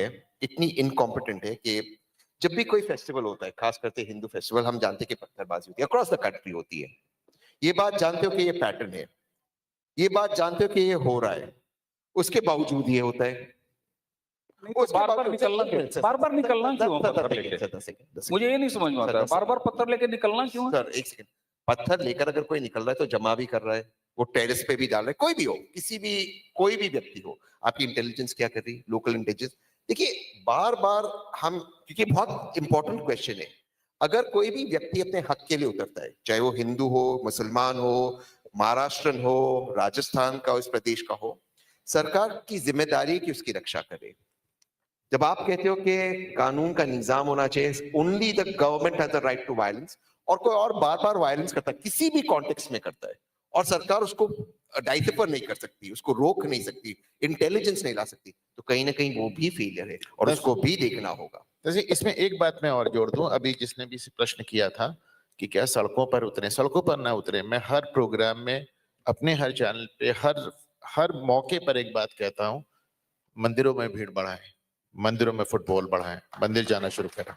[SPEAKER 3] है कि जब भी कोई फेस्टिवल होता है, खास करके हिंदू फेस्टिवल, हम जानते हैं कि पत्थरबाजी होती है, अक्रॉस द कंट्री होती है। ये बात जानते हो कि ये पैटर्न है, ये बात जानते हो कि ये हो रहा है, उसके बावजूद ये होता है।
[SPEAKER 4] बार बार निकलना क्यों? बार बार निकलना क्यों पत्थर लेके? मुझे ये नहीं समझ में आता है, बार बार पत्थर लेके निकलना क्यों है?
[SPEAKER 3] सर एक सेकंड, पत्थर लेकर अगर कोई निकल रहा है तो जमा भी कर रहा है, वो टेरेस पे भी डाल रहा है, कोई भी हो, कोई भी व्यक्ति हो, आपकी इंटेलिजेंस क्या कर रही है, लोकल इंटेलिजेंस। देखिए, बार बार हम, क्योंकि बहुत इंपॉर्टेंट क्वेश्चन है, अगर कोई भी व्यक्ति अपने हक के लिए उतरता है, चाहे वो हिंदू हो, मुसलमान हो, महाराष्ट्रन हो, राजस्थान का, इस प्रदेश का हो, सरकार की जिम्मेदारी है कि उसकी रक्षा करे। जब आप कहते हो कि कानून का निजाम होना चाहिए, only the government has the right to violence, और कोई और बार बार वायलेंस करता है, किसी भी कॉन्टेक्स्ट में करता है, और सरकार उसको डाइसिफर नहीं कर सकती, उसको रोक नहीं सकती, इंटेलिजेंस नहीं ला सकती, तो कहीं ना कहीं वो भी फेलियर है और उसको भी देखना होगा।
[SPEAKER 1] जैसे इसमें एक बात मैं और जोड़ दूं, अभी जिसने भी प्रश्न किया था कि क्या सड़कों पर उतरे, सड़कों पर ना उतरे। मैं हर प्रोग्राम में, अपने हर चैनल पे, हर मौके पर एक बात कहता हूं, मंदिरों में भीड़ बढ़ाएं, मंदिरों में फुटबॉल बढ़ाएं, मंदिर जाना शुरू करें।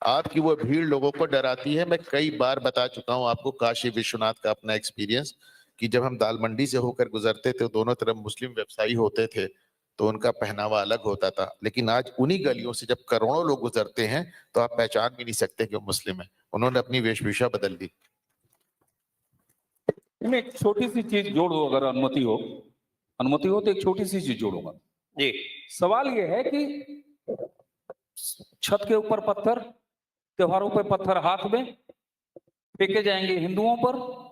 [SPEAKER 1] आपकी वो भीड़ लोगों को डराती है। मैं कई बार बता चुका हूं आपको काशी विश्वनाथ का अपना एक्सपीरियंस, कि जब हम दाल मंडी से होकर गुजरते थे, दोनों तरफ मुस्लिम व्यवसायी होते थे, तो उनका पहनावा अलग होता था। लेकिन आज उन्हीं गलियों से जब करोड़ों लोग गुजरते हैं, तो आप पहचान भी नहीं सकते कि वो मुस्लिम है। उन्होंने अपनी वेशभूषा बदल दी।
[SPEAKER 4] मैं एक छोटी सी चीज जोड़ दूं, अगर अनुमति हो तो एक छोटी सी चीज जोड़ूंगा
[SPEAKER 2] जी।
[SPEAKER 4] सवाल ये है कि छत के ऊपर पत्थर, त्योहारों पे पत्थर हाथ में फेंके जाएंगे हिंदुओं पर,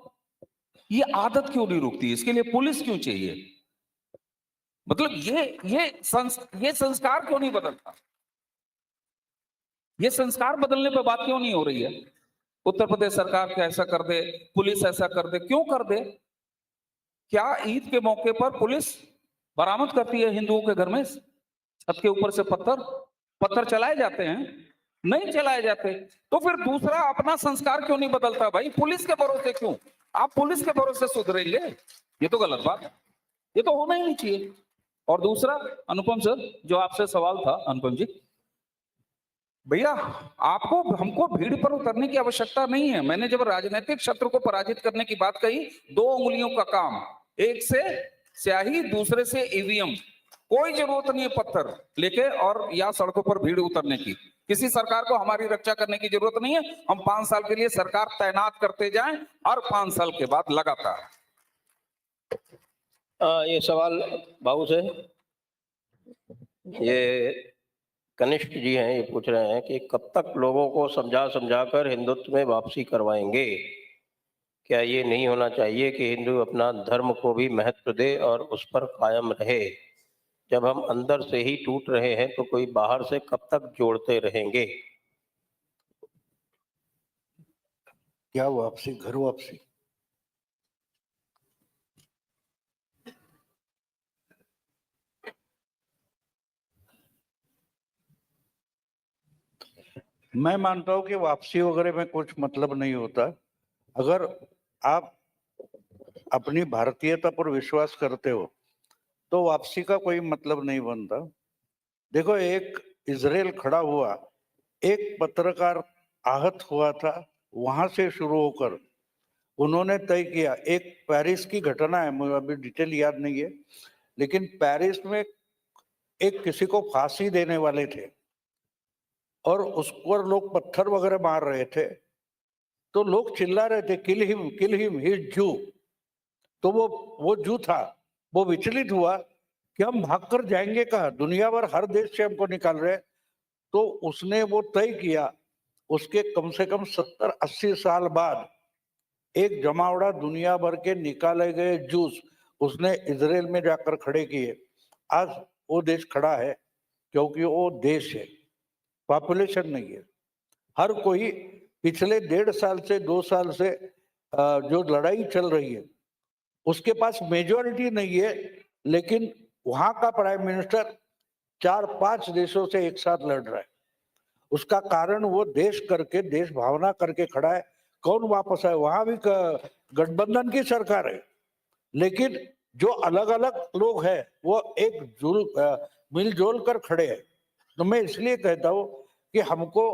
[SPEAKER 4] ये आदत क्यों नहीं रुकती? इसके लिए पुलिस क्यों चाहिए? मतलब ये संस्कार क्यों नहीं बदलता? ये संस्कार बदलने पे बात क्यों नहीं हो रही है? उत्तर प्रदेश सरकार क्या ऐसा कर दे, पुलिस ऐसा कर दे, क्यों कर दे? क्या ईद के मौके पर पुलिस बरामद करती है हिंदुओं के घर में छत के ऊपर से पत्थर चलाए जाते हैं? नहीं चलाए जाते। तो फिर दूसरा, अपना संस्कार क्यों नहीं बदलता भाई? पुलिस के भरोसे क्यों? आप पुलिस के भरोसे सुधरेंगे? ये तो गलत बात है, ये तो होना ही नहीं चाहिए। और दूसरा, अनुपम सर, जो आपसे सवाल था, अनुपम जी, भैया आपको हमको भीड़ पर उतरने की आवश्यकता नहीं है। मैंने जब राजनीतिक शत्रु को पराजित करने की बात कही, 2 उंगलियों का काम, एक से स्याही, दूसरे से ईवीएम। कोई जरूरत नहीं है पत्थर लेके और या सड़कों पर भीड़ उतरने की। किसी सरकार को हमारी रक्षा करने की जरूरत नहीं है। हम 5 साल के लिए सरकार तैनात करते जाएं, हर 5 साल के बाद लगातार।
[SPEAKER 2] ये सवाल बाबू से, ये कनिष्ठ जी हैं, ये पूछ रहे हैं कि कब तक लोगों को समझा कर हिंदुत्व में वापसी करवाएंगे? क्या ये नहीं होना चाहिए कि हिंदू अपना धर्म को भी महत्व दे और उस पर कायम रहे? जब हम अंदर से ही टूट रहे हैं तो कोई बाहर से कब तक जोड़ते रहेंगे?
[SPEAKER 5] क्या वापसी? घर वापसी? मैं मानता हूं कि वापसी वगैरह में कुछ मतलब नहीं होता। अगर आप अपनी भारतीयता पर विश्वास करते हो तो वापसी का कोई मतलब नहीं बनता। देखो, एक इजराइल खड़ा हुआ, एक पत्रकार आहत हुआ था, वहां से शुरू होकर उन्होंने तय किया। एक पेरिस की घटना है, मुझे अभी डिटेल याद नहीं है, लेकिन पेरिस में एक किसी को फांसी देने वाले थे और उस पर लोग पत्थर वगैरह मार रहे थे, तो लोग चिल्ला रहे थे, किल हिम, ही इज जू। तो वो जू था, वो विचलित हुआ कि हम भागकर जाएंगे कहाँ, दुनिया भर हर देश से हमको निकाल रहे। तो उसने वो तय किया, उसके कम से कम 70-80 साल बाद एक जमावड़ा दुनिया भर के निकाले गए जूस उसने इजराइल में जाकर खड़े किए। आज वो देश खड़ा है क्योंकि वो देश है, पॉपुलेशन नहीं है। हर कोई पिछले 1.5 साल से 2 साल से जो लड़ाई चल रही है उसके पास मेजॉरिटी नहीं है, लेकिन वहां का प्राइम मिनिस्टर 4-5 देशों से एक साथ लड़ रहा है। उसका कारण वो देश करके, देश भावना करके खड़ा है। कौन वापस आए? वहां भी गठबंधन की सरकार है, लेकिन जो अलग अलग लोग हैं वो मिलजुल कर खड़े हैं। तो मैं इसलिए कहता हूं कि हमको,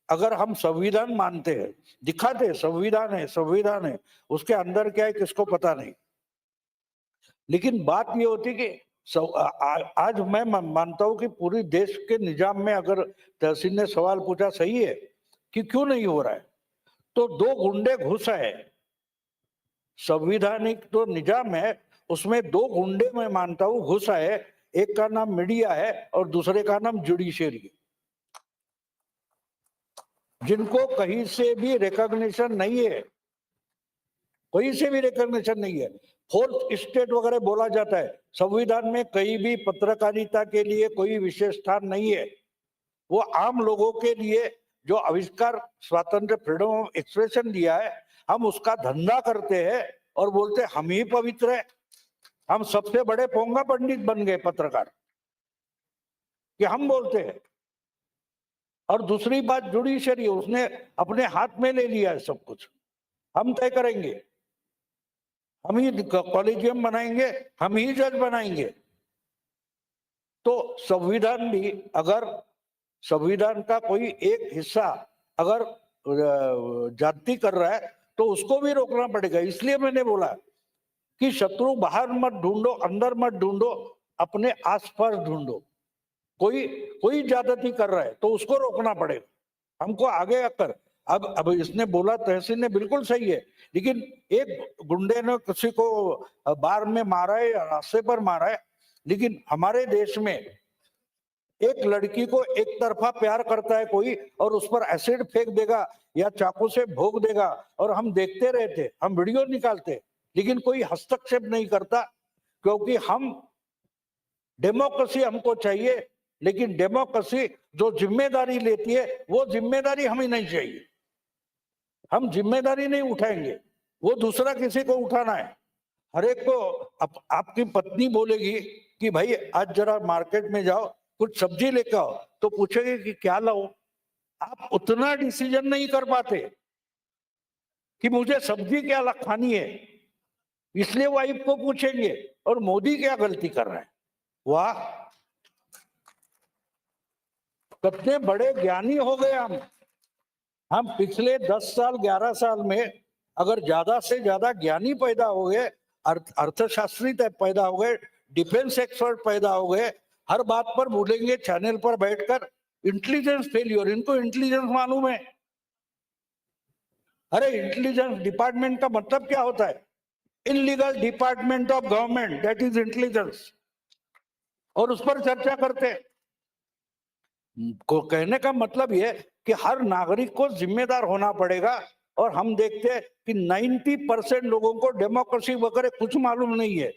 [SPEAKER 5] अगर हम संविधान मानते हैं, दिखाते हैं संविधान है, उसके अंदर क्या है किसको पता नहीं। लेकिन बात ये होती कि आज मैं मानता हूं कि पूरी देश के निजाम में, अगर तहसीन ने सवाल पूछा सही है कि क्यों नहीं हो रहा है, तो 2 गुंडे घुस आए। संविधानिक जो निजाम है उसमें 2 गुंडे मैं मानता हूं घुस आए। एक का नाम मीडिया है और दूसरे का नाम जुडिशरी है, जिनको कहीं से भी रिकॉग्निशन नहीं है, कहीं से भी रिकॉग्निशन नहीं है। फोर्थ स्टेट वगैरह बोला जाता है, संविधान में कहीं भी पत्रकारिता के लिए कोई विशेष स्थान नहीं है। वो आम लोगों के लिए जो आविष्कार, स्वातंत्र, फ्रीडम ऑफ एक्सप्रेशन दिया है, हम उसका धंधा करते हैं और बोलते हम ही पवित्र है, हम सबसे बड़े पोंगा पंडित बन गए पत्रकार, कि हम बोलते हैं। और दूसरी बात जुडिशरी, उसने अपने हाथ में ले लिया है सब कुछ। हम तय करेंगे, हम ही कॉलेजियम बनाएंगे, हम ही जज बनाएंगे। तो संविधान भी, अगर संविधान का कोई एक हिस्सा अगर जाति कर रहा है तो उसको भी रोकना पड़ेगा। इसलिए मैंने बोला कि शत्रु बाहर मत ढूंढो, अंदर मत ढूंढो, अपने आसपास ढूंढो। कोई ज्यादती कर रहा है तो उसको रोकना पड़ेगा हमको आगे आकर। अब इसने बोला, तहसीन ने बिल्कुल सही है, लेकिन एक गुंडे ने किसी को बार में मारा है या रास्ते पर मारा है, लेकिन हमारे देश में एक लड़की को एक तरफा प्यार करता है कोई और उस पर एसिड फेंक देगा या चाकू से भोग देगा और हम देखते रहते, हम वीडियो निकालते, लेकिन कोई हस्तक्षेप नहीं करता, क्योंकि हम डेमोक्रेसी हमको चाहिए। लेकिन डेमोक्रेसी जो जिम्मेदारी लेती है वो जिम्मेदारी हमें नहीं चाहिए। हम जिम्मेदारी नहीं उठाएंगे, वो दूसरा किसी को उठाना है। हर एक को आपकी पत्नी बोलेगी कि भाई आज जरा मार्केट में जाओ, कुछ सब्जी लेकर आओ, तो पूछेगी कि क्या लाओ। आप उतना डिसीजन नहीं कर पाते कि मुझे सब्जी क्या खानी है, इसलिए वाइफ को पूछेंगे। और मोदी क्या गलती कर रहा है? वाह, कितने बड़े ज्ञानी हो गए हम पिछले 10 साल 11 साल में अगर ज्यादा से ज्यादा ज्ञानी पैदा हो गए, अर्थशास्त्री पैदा हो गए, डिफेंस एक्सपर्ट पैदा हो गए, हर बात पर बोलेंगे चैनल पर बैठकर। इंटेलिजेंस फेलियर, इनको इंटेलिजेंस मालूम है? अरे इंटेलिजेंस डिपार्टमेंट का मतलब क्या होता है? Illegal department of government, that is intelligence. और उस पर चर्चा करते हैं। को कहने का मतलब यह कि हर नागरिक को जिम्मेदार होना पड़ेगा। और हम देखते हैं कि 90% लोगों को डेमोक्रेसी वगैरह कुछ मालूम नहीं है।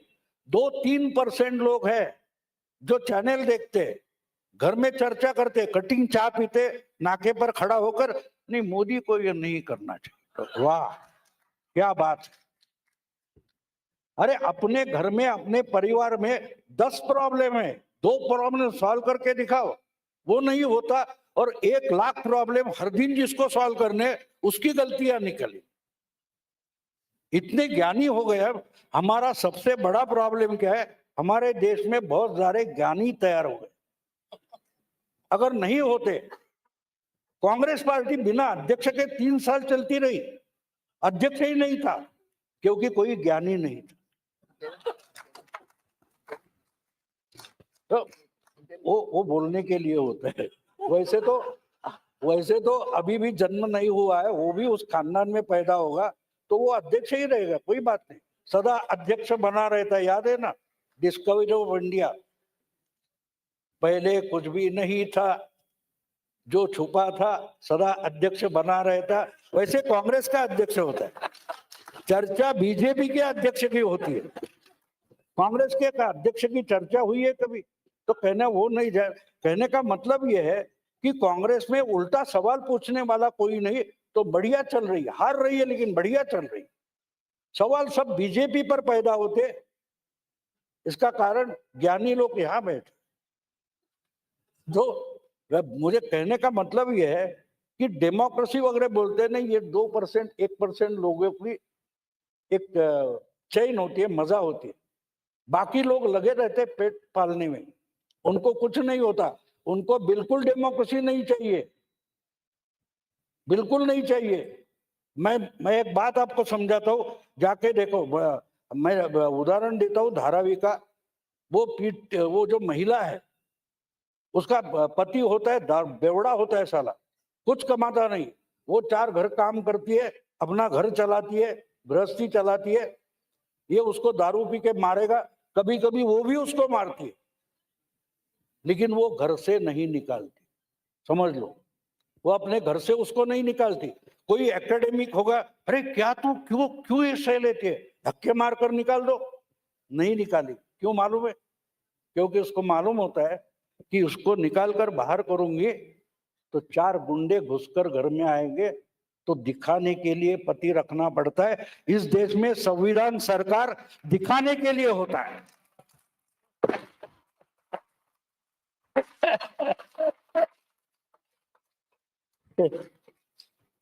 [SPEAKER 5] 2-3% लोग हैं जो चैनल देखते, घर में चर्चा करते, कटिंग चाय पीते, नाके पर खड़ा होकर, नहीं मोदी को ये नहीं करना चाहिए। वाह क्या बात है। अरे अपने घर में, अपने परिवार में 10 प्रॉब्लम है, 2 प्रॉब्लम सॉल्व करके दिखाओ, वो नहीं होता। और 1 लाख प्रॉब्लम हर दिन जिसको सॉल्व करने, उसकी गलतियां निकली। इतने ज्ञानी हो गए। हमारा सबसे बड़ा प्रॉब्लम क्या है? हमारे देश में बहुत सारे ज्ञानी तैयार हो गए। अगर नहीं होते, कांग्रेस पार्टी बिना अध्यक्ष के 3 साल चलती रही, अध्यक्ष ही नहीं था, क्योंकि कोई ज्ञानी नहीं था। तो वो बोलने के लिए होता है। वैसे तो अभी भी जन्म नहीं हुआ है, वो भी उस खानदान में पैदा होगा तो वो अध्यक्ष ही रहेगा, कोई बात नहीं, सदा अध्यक्ष बना रहता है। याद है ना डिस्कवरी ऑफ इंडिया, पहले कुछ भी नहीं था, जो छुपा था सदा अध्यक्ष बना रहता। वैसे कांग्रेस का अध्यक्ष होता है, चर्चा बीजेपी के अध्यक्ष की होती है, कांग्रेस के अध्यक्ष की चर्चा हुई है कभी? तो कहना वो नहीं जाए। कहने का मतलब यह है कि कांग्रेस में उल्टा सवाल पूछने वाला कोई नहीं, तो बढ़िया चल रही है, हार रही है लेकिन बढ़िया चल रही है। सवाल सब बीजेपी पर पैदा होते, इसका कारण ज्ञानी लोग यहां बैठे। जो मुझे कहने का मतलब यह है कि डेमोक्रेसी वगैरह बोलते नहीं, ये 2% 1% लोगों की एक चैन होती है, मजा होती है। बाकी लोग लगे रहते पेट पालने में, उनको कुछ नहीं होता। उनको बिल्कुल डेमोक्रेसी नहीं चाहिए, बिल्कुल नहीं चाहिए। मैं एक बात आपको समझाता हूँ, जाके देखो। मैं उदाहरण देता हूँ धारावी का। वो जो महिला है, उसका पति होता है बेवड़ा होता है साला, कुछ कमाता नहीं। वो 4 घर काम करती है, अपना घर चलाती है, गृहस्थी चलाती है। ये उसको दारू पी के मारेगा, कभी कभी वो भी उसको मारती है, लेकिन वो घर से नहीं निकालती। समझ लो, वो अपने घर से उसको नहीं निकालती। कोई एकेडमिक होगा, अरे क्या तू क्यों ये सह लेती है, धक्के मारकर निकाल दो। नहीं निकाली, क्यों मालूम है? क्योंकि उसको मालूम होता है कि उसको निकाल कर बाहर करूंगी तो 4 गुंडे घुसकर घर में आएंगे, तो दिखाने के लिए पति रखना पड़ता है। इस देश में संविधान सरकार दिखाने के लिए होता है।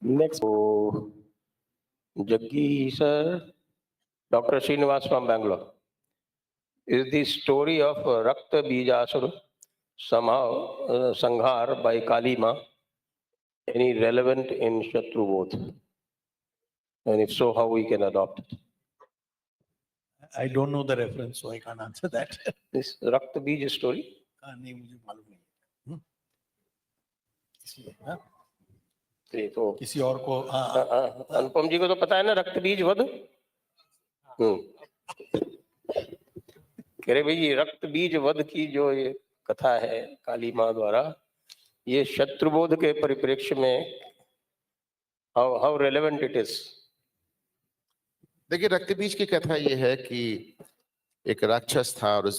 [SPEAKER 2] Next, Jaggi sir, Dr. Srinivas from Bangalore. Is the story of Rakta Bijasura somehow Sanghar by Kali Ma any relevant in Shatrubodh? And if so, how we can adopt it?
[SPEAKER 6] I don't know the reference, so I can't answer that.
[SPEAKER 2] This Rakta Bij story?
[SPEAKER 6] नहीं मुझे मालूम नहीं। हाँ?
[SPEAKER 2] ये तो
[SPEAKER 6] किसी और को
[SPEAKER 2] अनुपम जी को तो पता है ना, रक्त बीज वध। कह रहे भाई ये रक्त बीज वध की जो ये कथा है काली माँ द्वारा, ये शत्रुबोध के परिप्रेक्ष्य में हाउ रेलेवेंट इट इज?
[SPEAKER 1] देखिए, रक्त बीज की कथा ये है कि एक राक्षस था और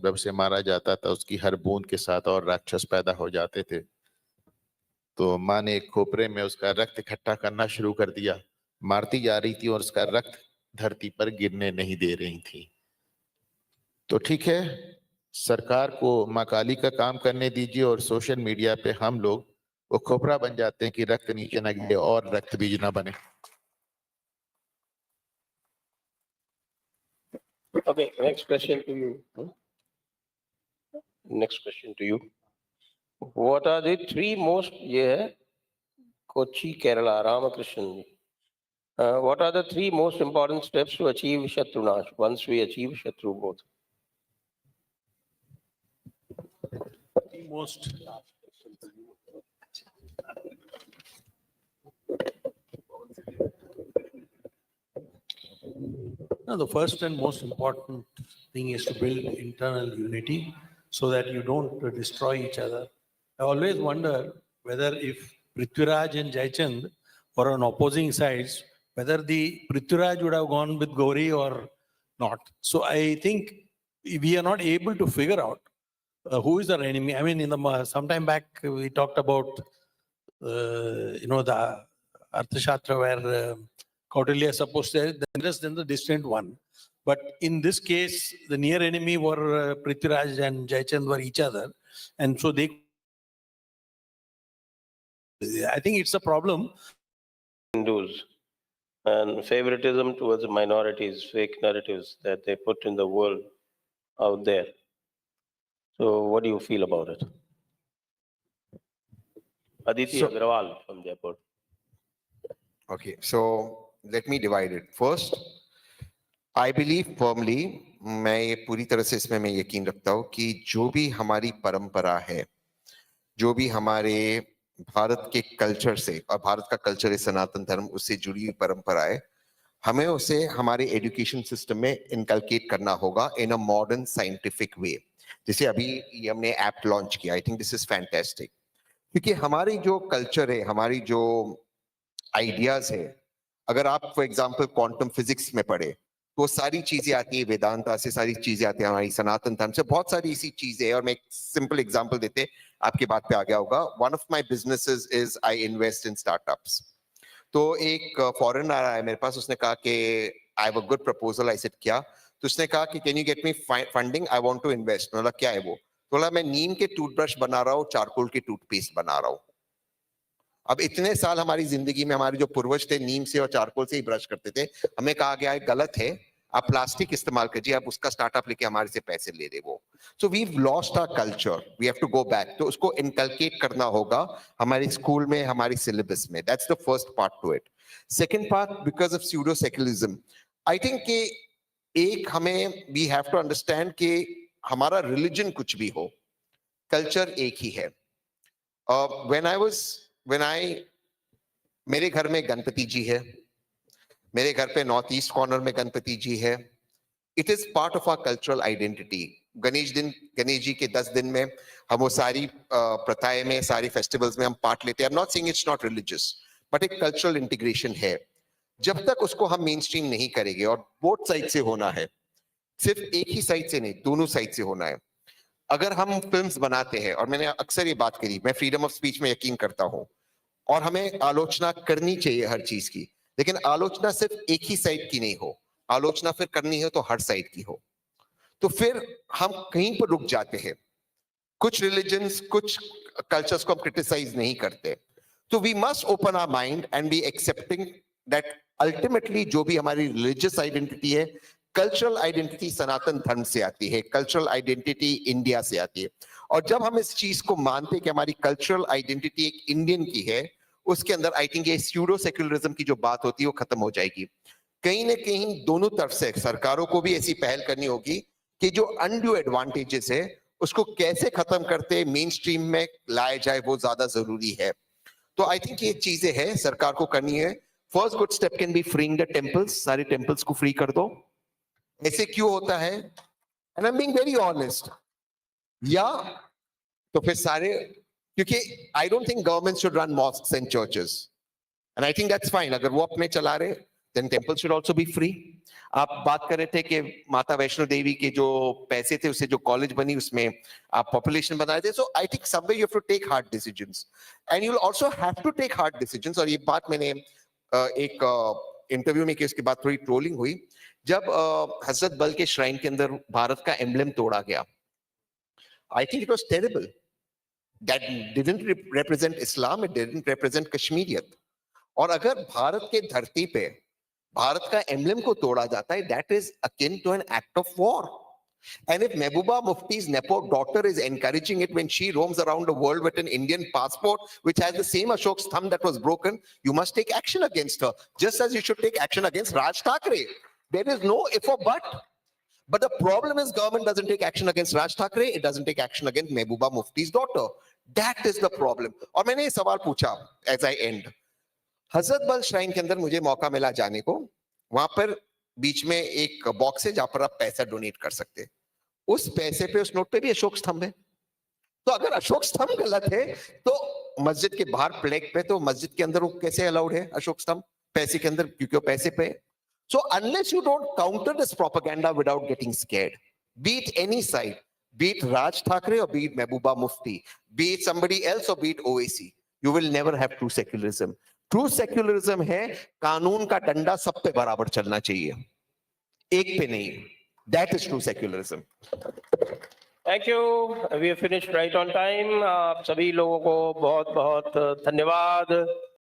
[SPEAKER 1] जब से मारा जाता था उसकी हर बूंद के साथ और राक्षस पैदा हो जाते थे। तो माँ ने एक खोपरे में उसका रक्त इकट्ठा करना शुरू कर दिया, मारती जा रही थी और उसका रक्त धरती पर गिरने नहीं दे रही थी। तो ठीक है, सरकार को माँ काली का काम करने दीजिए और सोशल मीडिया पे हम लोग वो खोपरा बन जाते हैं कि रक्त नीचे न गिरे और रक्त बीज न बने।
[SPEAKER 2] Okay, next question to you. Next question to you. What are the 3 most, ये है Kochi, Kerala, Ramakrishnan ji. What are the 3 most important steps to achieve Shatrunash once we achieve Shatrubodh?
[SPEAKER 6] most no, the first and most important thing is to build internal unity so that you don't destroy each other. I always wonder whether if Prithviraj and Jaichand were on opposing sides, whether the Prithviraj would have gone with Gauri or not. So I think we are not able to figure out who is our enemy. I mean, in the sometime back we talked about the Arthashastra where Kautilya is supposed to be than the distant one. But in this case, the near enemy were Prithviraj and Jaichand were each other. And so I think it's a problem.
[SPEAKER 2] Hindus and favoritism towards minorities, fake narratives that they put in the world out there. So what do you feel about it? Aditi Agrawal from Jaipur.
[SPEAKER 3] Okay, so let me divide it. First, I believe firmly, मैं ये पूरी तरह से इसमें मैं यकीन रखता हूँ कि जो भी हमारी परंपरा है, जो भी हमारे भारत के कल्चर से, और भारत का कल्चर है सनातन धर्म, उससे जुड़ी हुई परंपरा है, हमें उसे हमारे एजुकेशन सिस्टम में इनकलकेट करना होगा इन अ मॉडर्न साइंटिफिक वे। जैसे अभी हमने ऐप लॉन्च किया, I think this is fantastic, क्योंकि हमारी जो कल्चर है, हमारी जो आइडियाज है, अगर आप फॉर एग्जांपल क्वांटम फिजिक्स में पढ़े तो सारी चीजें आती है, वेदांता से सारी चीजें आती है, हमारी सनातन धर्म से बहुत सारी ऐसी चीजें हैं। और मैं एक सिंपल एग्जांपल देते, आपके बात पे आ गया होगा। One of my businesses is I invest in startups. तो एक फॉरेनर आया है मेरे पास, उसने कहा कि I have a good proposal. I said क्या? तो उसने कहा कि can you get me funding, I want to invest. बोला क्या है वो? बोला मैं नीम के टूथब्रश बना रहा हूँ, चारकोल की टूथपेस्ट बना रहा हूँ। अब इतने साल हमारी जिंदगी में हमारे जो पूर्वज थे नीम से और चारकोल से ही ब्रश करते थे, हमें कहा गया है गलत है, आप प्लास्टिक इस्तेमाल कीजिए, आप उसका स्टार्टअप लेके हमारे से पैसे ले रहे वो। So we lost our culture, we have to go back. तो उसको इनकलकेट करना होगा हमारे स्कूल में, हमारी सिलेबस में। That's the first part two it. Second part, because of pseudo secularism, I think कि एक हमें वी हैव टू अंडरस्टैंड कि हमारा रिलीजन कुछ भी हो, कल्चर एक ही है। व्हेन आई मेरे घर में गणपति जी है, मेरे घर पे नॉर्थ ईस्ट कॉर्नर में गणपति जी है। It is part of our cultural identity. Ganesh ji के 10 दिन में हम वो सारी प्रथाएं में, सारी फेस्टिवल्स में हम पार्ट लेते हैं। I am not saying it's not religious, but एक कल्चरल इंटीग्रेशन है। जब तक उसको हम मेन स्ट्रीम नहीं करेंगे, और बोथ साइड से होना है, सिर्फ एक ही साइड से नहीं, दोनों साइड से होना है। अगर हम फिल्म्स बनाते हैं, और मैंने अक्सर ये बात करी, मैं फ्रीडम ऑफ स्पीच में यकीन करता हूं, और हमें आलोचना करनी चाहिए हर चीज की, लेकिन आलोचना सिर्फ एक ही साइड की नहीं हो, आलोचना फिर करनी है तो हर साइड की हो। तो फिर हम कहीं पर रुक जाते हैं। कुछ रिलीजन्स, कुछ कल्चर्स को हम क्रिटिसाइज नहीं करते। तो we must open our mind and be accepting that ultimately जो भी हमारी रिलीजियस आइडेंटिटी है, कल्चरल आइडेंटिटी सनातन धर्म से आती है, कल्चरल आइडेंटिटी इंडिया से आती है। और जब हम इस चीज को मानते हैं कि हमारी कल्चरल आइडेंटिटी एक इंडियन की है, उसके अंदर आई थिंक ये स्यूडो सेक्युलरिज्म की जो बात होती है वो खत्म हो जाएगी। कहीं ना कहीं दोनों तरफ से सरकारों को भी ऐसी पहल करनी होगी कि जो अनड्यू एडवांटेजेस है उसको कैसे खत्म करते मेन स्ट्रीम में लाया जाए, वो ज्यादा जरूरी है। तो आई थिंक ये चीजें हैं सरकार को करनी है। First good step can be freeing the temples, सारे टेम्पल्स को फ्री कर दो। ऐसे क्यों होता है? And I am being very honest. या तो फिर सारे, क्योंकि I don't think government should run mosques and churches, and I think that's fine. अगर वो अपने चला रहे, then temple should also be free. आप बात कर रहे थे कि माता वैष्णो देवी के जो पैसे थे उससे जो कॉलेज बनी उसमें आप पॉपुलेशन बना रहे थे। So I think someway you have to take hard decisions, and you will also have to take hard decisions. और ये बात मैंने एक इंटरव्यू में की, उसके बाद थोड़ी ट्रोलिंग हुई। जब हजरत बल के श्राइन के अंदर भारत का एम्ब्लेम तोड़ा गया, I think it was terrible. That didn't represent Islam, it didn't represent Kashmiriyat. और अगर भारत के धरती पे भारत का एम्ब्लेम को तोड़ा जाता है, that is akin to an act of war. And if Mehbooba Mufti's Nepo daughter is encouraging it when she roams around the world with an Indian passport which has the same Ashok's thumb that was broken, you must take action against her, just as you should take action against Raj Thackeray. There is no if or but. But the problem is government doesn't take action against Raj Thackeray, it doesn't take action against Mehbooba Mufti's daughter. That is the problem. और मैंने ये सवाल पूछा as I end. हजरत बल श्राइन के अंदर मुझे मौका मिला जाने को, वहां पर बीच में एक बॉक्स है जहां पर आप पैसा डोनेट कर सकते हैं। उस पैसे पे, उस नोट पे भी अशोक स्तंभ है। तो अगर अशोक स्तंभ गलत है तो मस्जिद के बाहर प्लेग पे, तो मस्जिद के अंदर वो कैसे अलाउड है अशोक स्तंभ पैसे के अंदर? क्योंकि वो पैसे पे। So unless you don't counter this propaganda without getting scared, be it any side, be it Raj Thackeray और be it Mehbooba Mufti, be it somebody else or be it OAC, you will never have true secularism. True secularism है कानून का डंडा सब पे बराबर चलना चाहिए, एक पे नहीं। That is true secularism.
[SPEAKER 2] Thank you, we have finished right on time. आप सभी लोगों को बहुत बहुत धन्यवाद।